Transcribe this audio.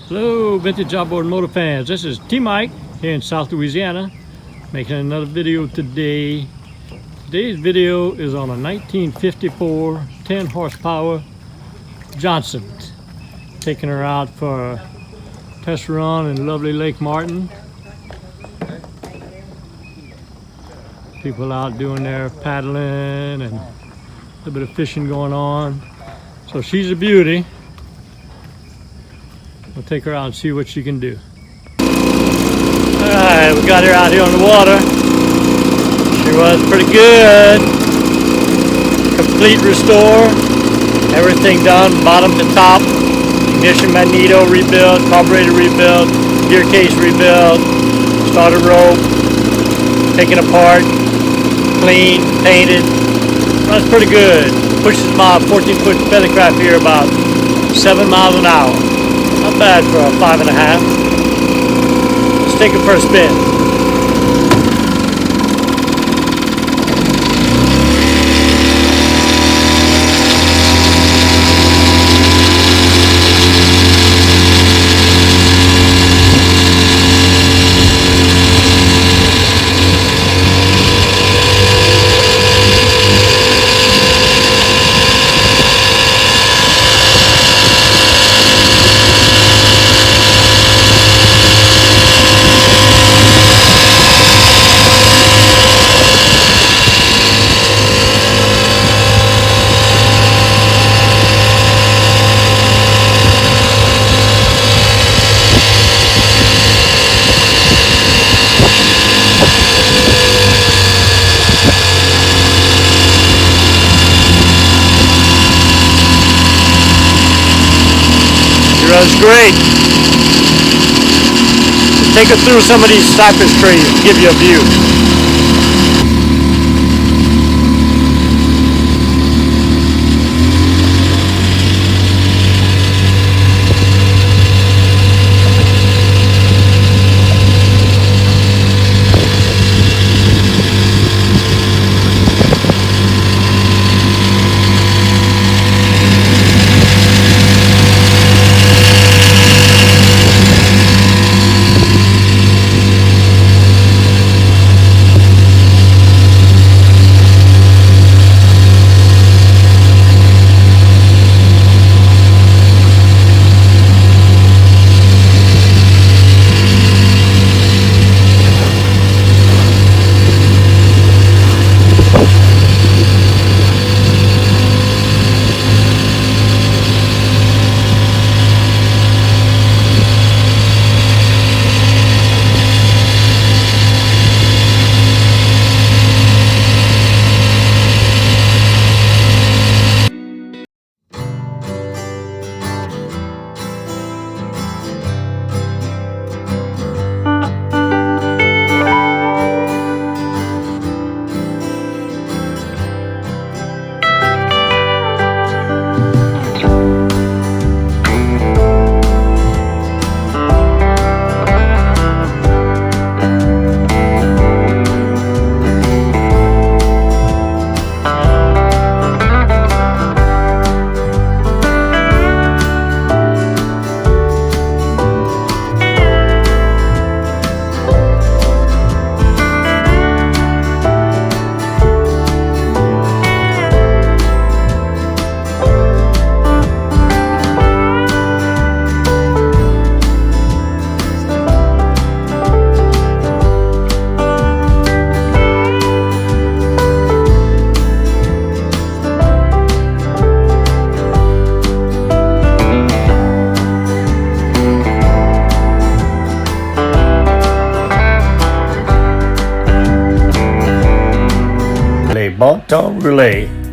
Hello, vintage outboard motor fans. This is T-Mike here in South Louisiana, making another video today. Today's video is on a 1954 10 horsepower Johnson. Taking her out for a test run in lovely Lake Martin. People out doing their paddling and a little bit of fishing going on. So she's a beauty. We'll take her out and see what she can do. Alright, we got her out here on the water. She was pretty good. Complete restore. Everything done, bottom to top. Ignition magneto rebuilt, carburetor rebuilt, gear case rebuilt, starter rope, taken apart, clean, painted. Runs pretty good. Pushes my 14-foot feathercraft here about 7 miles an hour. Not bad for a 5.5. Let's take it for a spin. That's great. Take her through some of these cypress trees and give you a view. Boudreaux relay.